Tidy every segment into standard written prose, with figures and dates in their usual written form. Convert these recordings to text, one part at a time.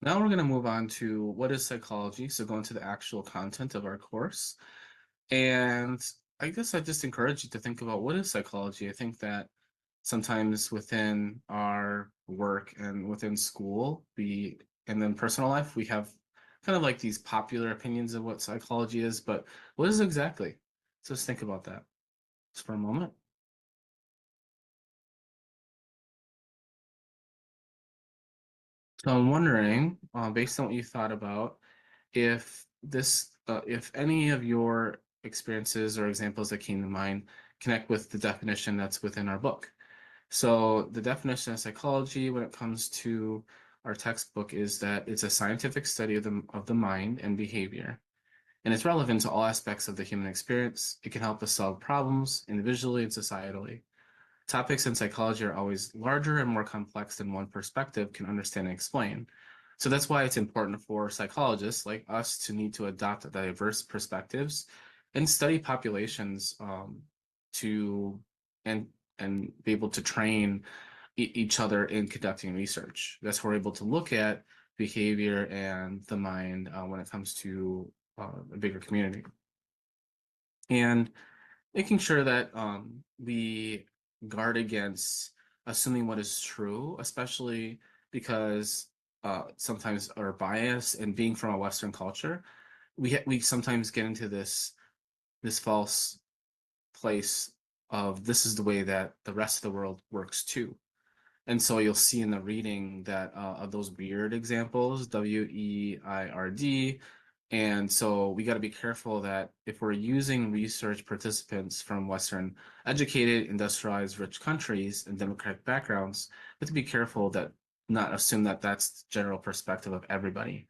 Now we're going to move on to what is psychology, so go into the actual content of our course. And I guess I just encourage you to think about what is psychology. I think that sometimes within our work and within school, and then personal life, we have kind of like these popular opinions of what psychology is, but what is it exactly? So let's think about that just for a moment. So I'm wondering, based on what you thought about, if any of your experiences or examples that came to mind connect with the definition that's within our book. So the definition of psychology when it comes to our textbook is that it's a scientific study of the mind and behavior, and it's relevant to all aspects of the human experience. It can help us solve problems individually and societally. Topics in psychology are always larger and more complex than one perspective can understand and explain. So that's why it's important for psychologists like us to need to adopt diverse perspectives and study populations to and and be able to train each other in conducting research. That's where we're able to look at behavior and the mind when it comes to a bigger community. And making sure that we guard against assuming what is true, especially because sometimes our bias and being from a Western culture, we sometimes get into this false place of this is the way that the rest of the world works too. And so you'll see in the reading that of those weird examples, WEIRD. And so we got to be careful that if we're using research participants from Western educated, industrialized, rich countries and democratic backgrounds, we have to be careful that not assume that that's the general perspective of everybody.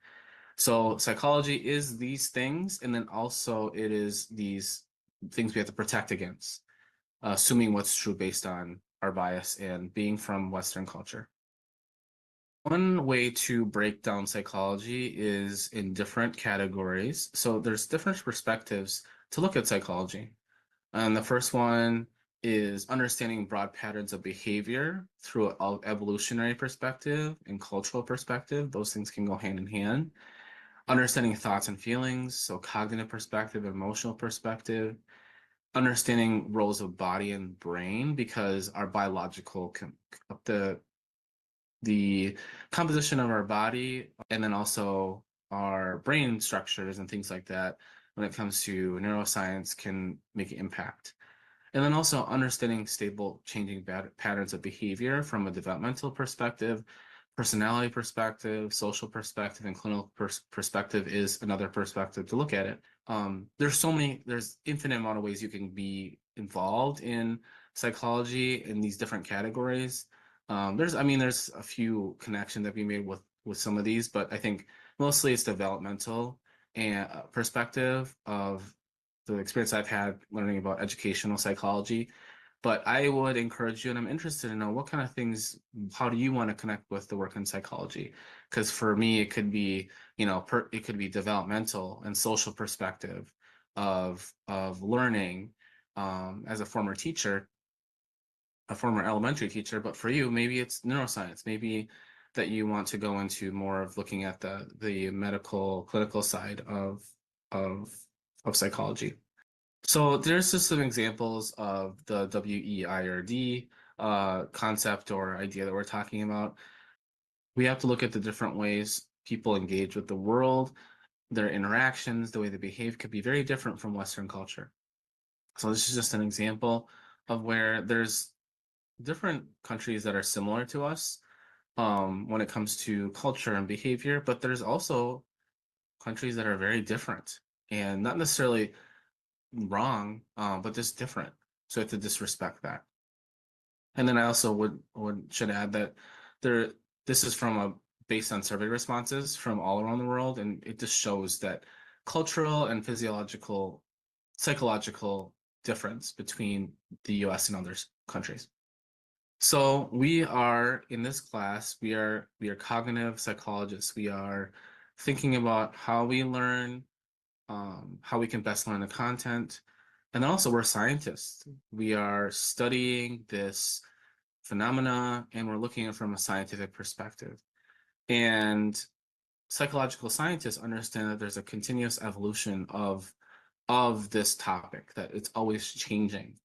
So psychology is these things, and then also it is these things we have to protect against assuming what's true based on our bias and being from Western culture. One way to break down psychology is in different categories. So there's different perspectives to look at psychology. And the first one is understanding broad patterns of behavior through an evolutionary perspective and cultural perspective. Those things can go hand in hand. Understanding thoughts and feelings, so cognitive perspective, emotional perspective, understanding roles of body and brain because our biological the composition of our body and then also our brain structures and things like that when it comes to neuroscience can make an impact. And then also understanding stable changing patterns of behavior from a developmental perspective, personality perspective, social perspective, and clinical perspective is another perspective to look at it. There's infinite amount of ways you can be involved in psychology in these different categories. There's a few connections that we made with some of these, but I think mostly it's developmental and perspective of the experience I've had learning about educational psychology. But I would encourage you, and I'm interested to know what kind of things, how do you want to connect with the work in psychology? Because for me, it could be, it could be developmental and social perspective of learning as a former teacher, a former elementary teacher. But for you, maybe it's neuroscience. Maybe that you want to go into more of looking at the medical clinical side of of psychology. So there's just some examples of the WEIRD concept or idea that we're talking about. We have to look at the different ways people engage with the world, their interactions, the way they behave could be very different from Western culture. So this is just an example of where there's different countries that are similar to us when it comes to culture and behavior, but there's also countries that are very different and not necessarily wrong, but just different. So I have to disrespect that. And then I also would should add that there this is from a based on survey responses from all around the world, and it just shows that cultural and physiological, psychological difference between the US and other countries. So we are in this class, we are cognitive psychologists. We are thinking about how we learn, how we can best learn the content. And then also we're scientists. We are studying this phenomena and we're looking at it from a scientific perspective. And psychological scientists understand that there's a continuous evolution of this topic, that it's always changing,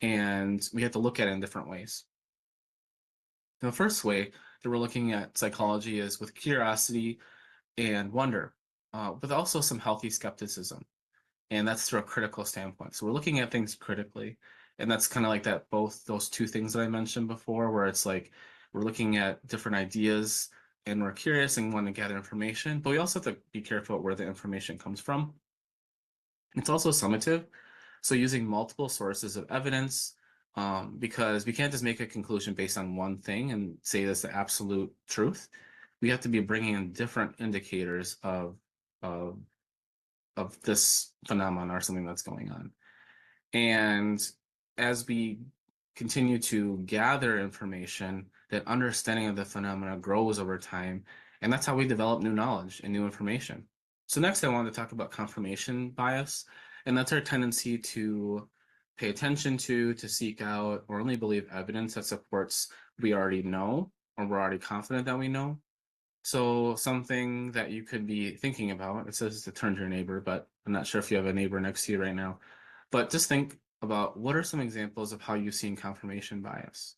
and we have to look at it in different ways. The first way that we're looking at psychology is with curiosity and wonder, but also some healthy skepticism. And that's through a critical standpoint. So we're looking at things critically. And that's kind of like that, both those two things that I mentioned before, where it's like we're looking at different ideas and we're curious and want to gather information, but we also have to be careful where the information comes from. It's also summative. So using multiple sources of evidence, because we can't just make a conclusion based on one thing and say that's the absolute truth. We have to be bringing in different indicators of, of this phenomenon or something that's going on. And as we continue to gather information, that understanding of the phenomena grows over time. And that's how we develop new knowledge and new information. So next I want to talk about confirmation bias. And that's our tendency to pay attention to seek out, or only believe evidence that supports we already know, or we're already confident that we know. So something that you could be thinking about, it says to turn to your neighbor, but I'm not sure if you have a neighbor next to you right now. But just think about, what are some examples of how you've seen confirmation bias?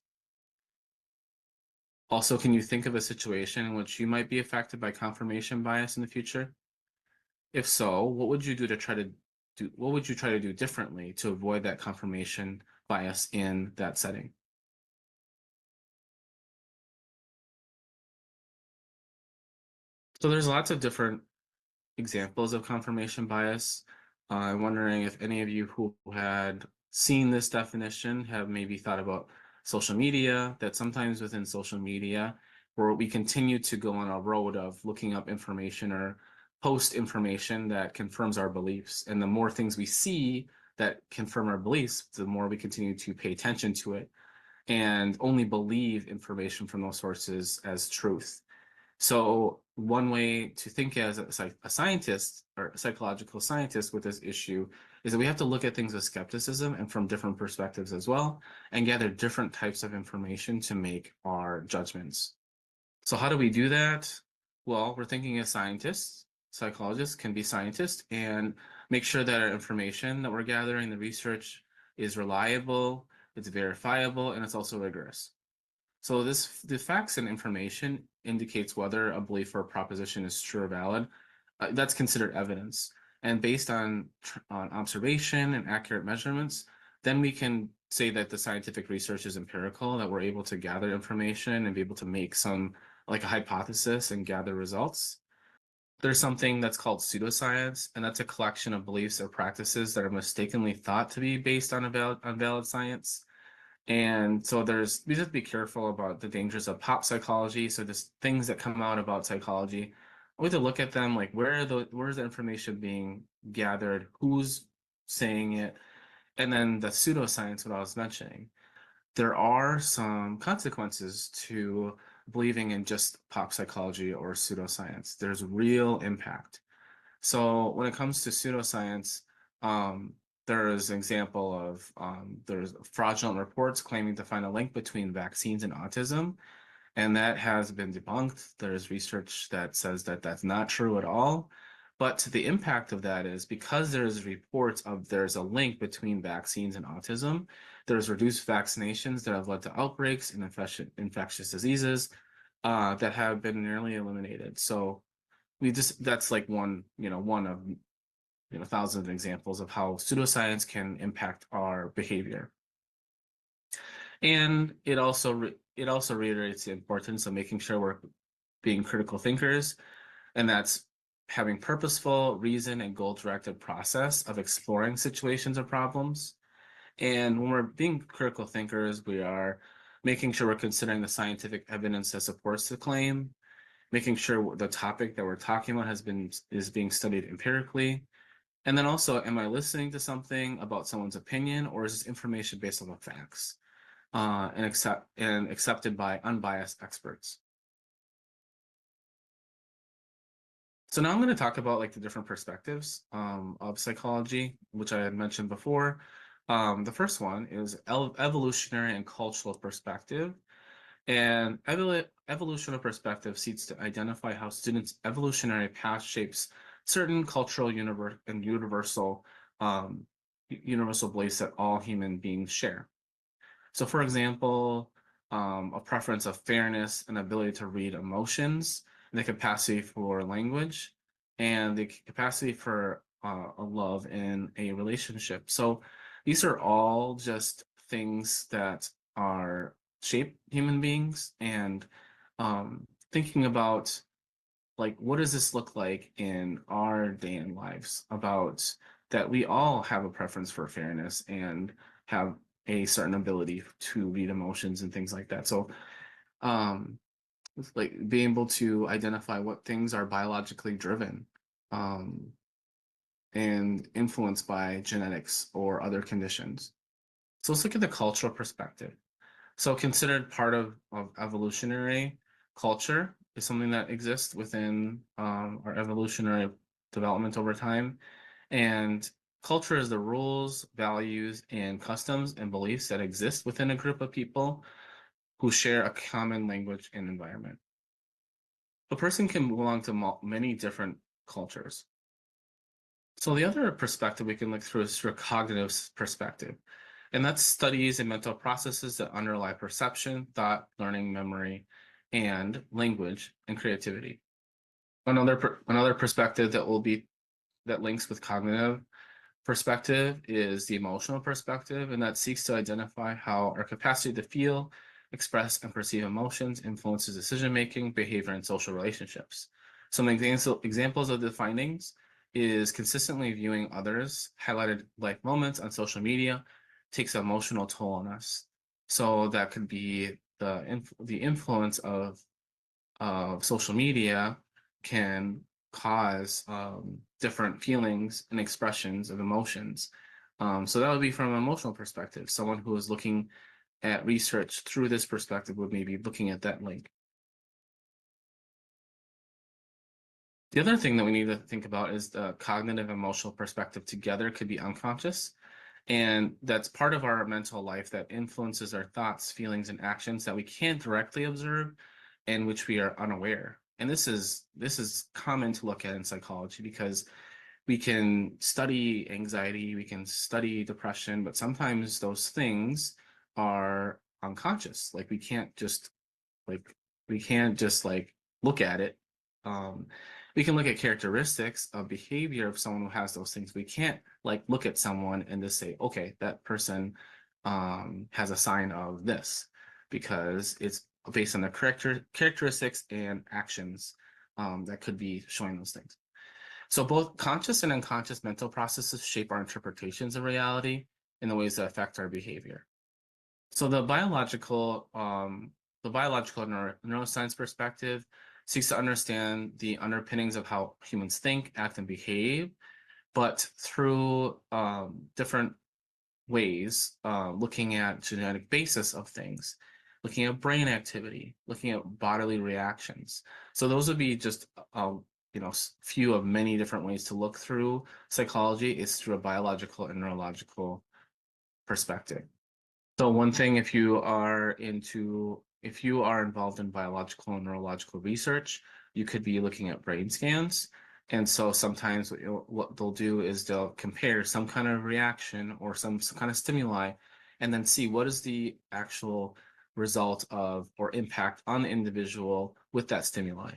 Also, can you think of a situation in which you might be affected by confirmation bias in the future? If so, what would you do to try to do, what would you try to do differently to avoid that confirmation bias in that setting? So there's lots of different examples of confirmation bias. I'm wondering if any of you who had seen this definition have maybe thought about social media, that sometimes within social media, where we continue to go on a road of looking up information or post information that confirms our beliefs. And the more things we see that confirm our beliefs, the more we continue to pay attention to it and only believe information from those sources as truth. So one way to think as a scientist or a psychological scientist with this issue is that we have to look at things with skepticism and from different perspectives as well, and gather different types of information to make our judgments. So how do we do that? Well, we're thinking as scientists. Psychologists can be scientists and make sure that our information that we're gathering, the research, is reliable, it's verifiable, and it's also rigorous. So the facts and information indicates whether a belief or a proposition is true or valid. That's considered evidence. And based on observation and accurate measurements, then we can say that the scientific research is empirical, that we're able to gather information and be able to make some, like a hypothesis and gather results. There's something that's called pseudoscience, and that's a collection of beliefs or practices that are mistakenly thought to be based on valid science. And so we just have to be careful about the dangers of pop psychology. So just things that come out about psychology, we have to look at them like, where's the information being gathered, who's saying it, and then the pseudoscience, what I was mentioning. There are some consequences to believing in just pop psychology or pseudoscience. There's real impact. So when it comes to pseudoscience, um, there's an example of there's fraudulent reports claiming to find a link between vaccines and autism, and that has been debunked. There's research that says that that's not true at all. But the impact of that is, because there's reports of there's a link between vaccines and autism, there's reduced vaccinations that have led to outbreaks in infectious diseases that have been nearly eliminated. So that's like one of thousands of examples of how pseudoscience can impact our behavior. And it also reiterates the importance of making sure we're being critical thinkers, and that's having purposeful, reason, and goal-directed process of exploring situations or problems. And when we're being critical thinkers, we are making sure we're considering the scientific evidence that supports the claim, making sure the topic that we're talking about is being studied empirically. And then also, am I listening to something about someone's opinion, or is this information based on the facts and accepted by unbiased experts? So now I'm going to talk about like the different perspectives of psychology, which I had mentioned before. The first one is evolutionary and cultural perspective. And evolutionary perspective seeks to identify how students' evolutionary path shapes certain cultural and um, universal beliefs that all human beings share. So, for example, a preference of fairness and ability to read emotions, and the capacity for language, and the capacity for a love in a relationship. So, these are all just things that are shape human beings, and thinking about like what does this look like in our day in lives about that we all have a preference for fairness and have a certain ability to read emotions and things like that. So um like being able to identify what things are biologically driven um and influenced by genetics or other conditions. So let's look at the cultural perspective. So considered part of evolutionary culture is something that exists within our evolutionary development over time. And culture is the rules, values, and customs and beliefs that exist within a group of people who share a common language and environment. A person can belong to many different cultures. So the other perspective we can look through is through a cognitive perspective. And that's studies and mental processes that underlie perception, thought, learning, memory, and language and creativity. Another perspective that links with cognitive perspective is the emotional perspective, and that seeks to identify how our capacity to feel, express, and perceive emotions influences decision making, behavior, and social relationships. Some examples of the findings is consistently viewing others, highlighted life moments on social media, takes an emotional toll on us. So that could be the influence of social media can cause different feelings and expressions of emotions. So that would be from an emotional perspective. Someone who is looking at research through this perspective would maybe looking at that link. The other thing that we need to think about is the cognitive emotional perspective together could be unconscious. And that's part of our mental life that influences our thoughts, feelings, and actions that we can't directly observe and which we are unaware. And this is common to look at in psychology because we can study anxiety, we can study depression, but sometimes those things are unconscious. Like like we can't just like look at it. Um, we can look at characteristics of behavior of someone who has those things. We can't like look at someone and just say, okay, that person has a sign of this because it's based on the characteristics and actions that could be showing those things. So both conscious and unconscious mental processes shape our interpretations of reality in the ways that affect our behavior. So the biological neuroscience perspective seeks to understand the underpinnings of how humans think, act, and behave, but through different ways, looking at genetic basis of things, looking at brain activity, looking at bodily reactions. So those would be just few of many different ways to look through psychology is through a biological and neurological perspective. So one thing, if you are involved in biological and neurological research, you could be looking at brain scans. And so sometimes what they'll do is they'll compare some kind of reaction or some kind of stimuli and then see what is the actual result of or impact on the individual with that stimuli.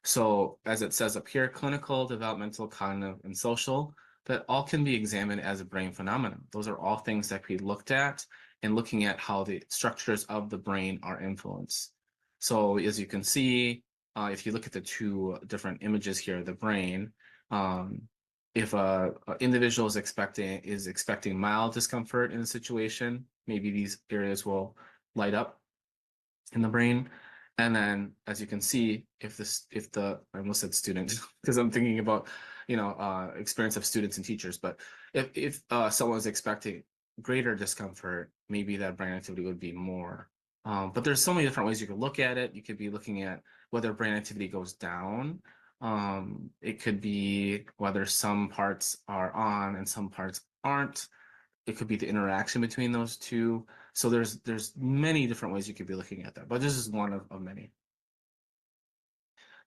So as it says up here, clinical, developmental, cognitive, and social, that all can be examined as a brain phenomenon. Those are all things that can be looked at and looking at how the structures of the brain are influenced. So as you can see, if you look at the two different images here, the brain, um, if a individual is expecting mild discomfort in a situation, maybe these areas will light up in the brain. And then, as you can see, if the I almost said student because I'm thinking about experience of students and teachers, but if someone is expecting greater discomfort, maybe that brain activity would be more. But there's so many different ways you could look at it. You could be looking at whether brain activity goes down. It could be whether some parts are on and some parts aren't. It could be the interaction between those two. So there's many different ways you could be looking at that, but this is one of many.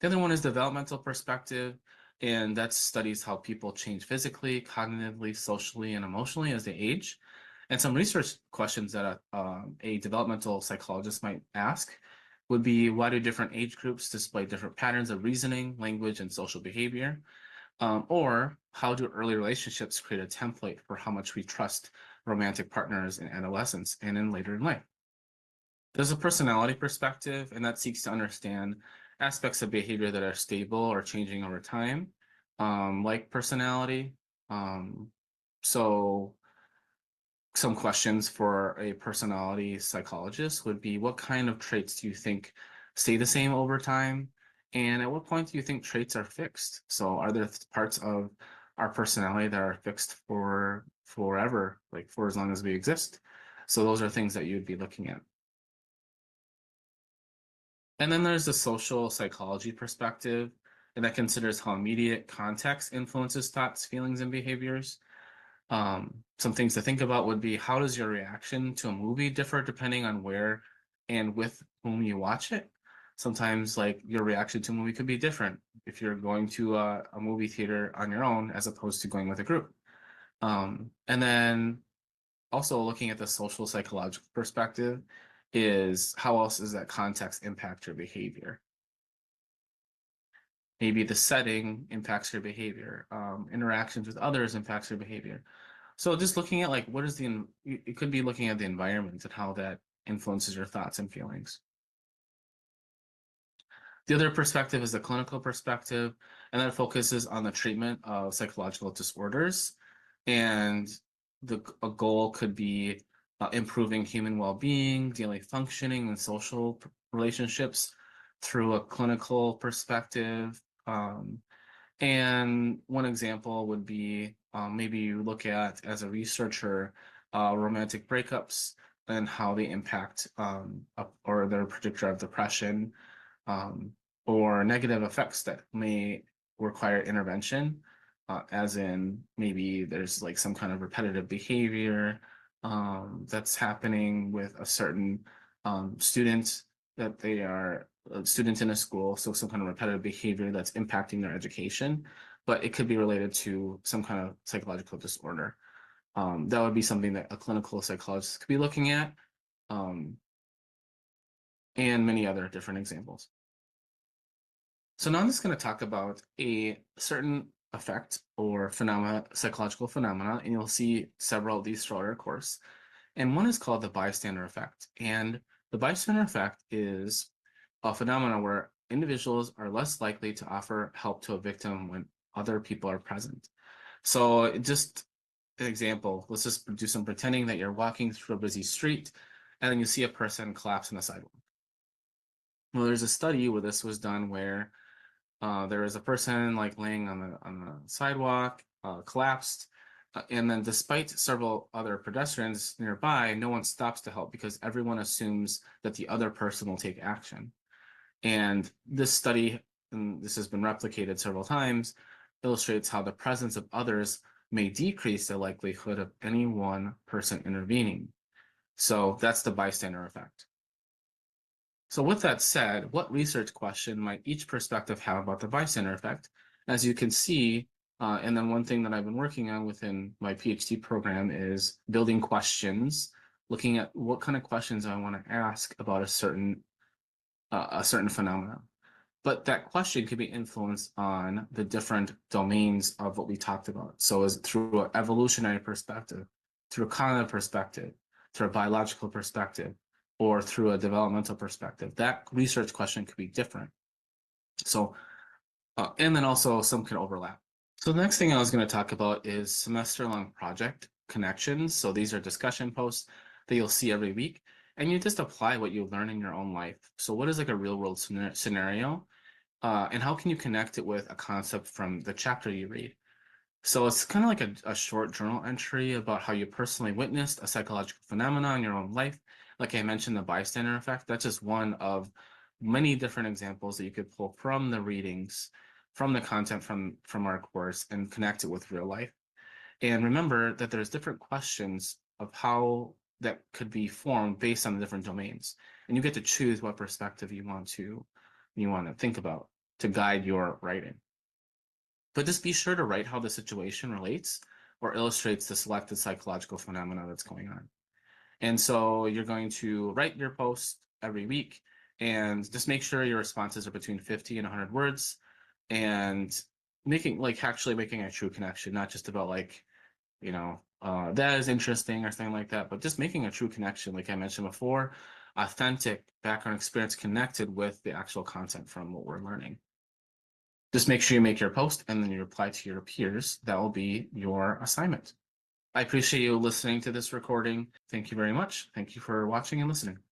The other one is developmental perspective, and that studies how people change physically, cognitively, socially, and emotionally as they age. And some research questions that a developmental psychologist might ask would be, why do different age groups display different patterns of reasoning, language, and social behavior? Or how do early relationships create a template for how much we trust romantic partners in adolescence and in later in life? There's a personality perspective, and that seeks to understand aspects of behavior that are stable or changing over time, like personality. Um, so, some questions for a personality psychologist would be, what kind of traits do you think stay the same over time? And at what point do you think traits are fixed? So, are there parts of our personality that are fixed for forever, like for as long as we exist? So, those are things that you would be looking at. And then there's the social psychology perspective, and that considers how immediate context influences thoughts, feelings, and behaviors. Some things to think about would be, how does your reaction to a movie differ depending on where and with whom you watch it? Sometimes, like, your reaction to a movie could be different if you're going to a movie theater on your own as opposed to going with a group. And then also looking at the social psychological perspective is, how else does that context impact your behavior? Maybe the setting impacts your behavior, interactions with others impacts your behavior. So just looking at, like, what is it could be looking at the environment and how that influences your thoughts and feelings. The other perspective is the clinical perspective, and that focuses on the treatment of psychological disorders. And a goal could be improving human well-being, daily functioning, and social relationships through a clinical perspective. And one example would be, maybe you look at, as a researcher, romantic breakups and how they impact, or they're a predictor of depression, um, or negative effects that may require intervention, as in maybe there's like some kind of repetitive behavior that's happening with a certain student, that they are a student in a school, so some kind of repetitive behavior that's impacting their education, but it could be related to some kind of psychological disorder. That would be something that a clinical psychologist could be looking at, um, and many other different examples. So now I'm just going to talk about a certain effect or psychological phenomena, and you'll see several of these throughout our course. And one is called the bystander effect. And the bystander effect is a phenomenon where individuals are less likely to offer help to a victim when other people are present. So just an example, let's just do some pretending that you're walking through a busy street, and then you see a person collapse on the sidewalk. Well, there's a study where this was done where there was a person like laying on the sidewalk, collapsed, and then despite several other pedestrians nearby, no one stops to help because everyone assumes that the other person will take action. And this study, and this has been replicated several times, illustrates how the presence of others may decrease the likelihood of any one person intervening. So that's the bystander effect. So with that said, what research question might each perspective have about the bystander effect? As you can see, and then one thing that I've been working on within my PhD program is building questions, looking at what kind of questions I want to ask about a certain phenomenon. But that question could be influenced on the different domains of what we talked about. So is it through an evolutionary perspective, through a cognitive perspective, through a biological perspective, or through a developmental perspective? That research question could be different. So, and then also some can overlap. So the next thing I was going to talk about is semester-long project connections. So these are discussion posts that you'll see every week, and you just apply what you learn in your own life. So what is like a real-world scenario? And how can you connect it with a concept from the chapter you read? So it's kind of like a short journal entry about how you personally witnessed a psychological phenomenon in your own life. Like I mentioned, the bystander effect, that's just one of many different examples that you could pull from the readings, from the content from our course, and connect it with real life. And remember that there's different questions of how that could be formed based on the different domains. And you get to choose what perspective you want to think about to guide your writing. But just be sure to write how the situation relates or illustrates the selected psychological phenomena that's going on. And so you're going to write your post every week and just make sure your responses are between 50 and 100 words, and actually making a true connection, not just about that is interesting or something like that, but just making a true connection, like I mentioned before, authentic background experience connected with the actual content from what we're learning. Just make sure you make your post and then you reply to your peers. That will be your assignment. I appreciate you listening to this recording. Thank you very much. Thank you for watching and listening.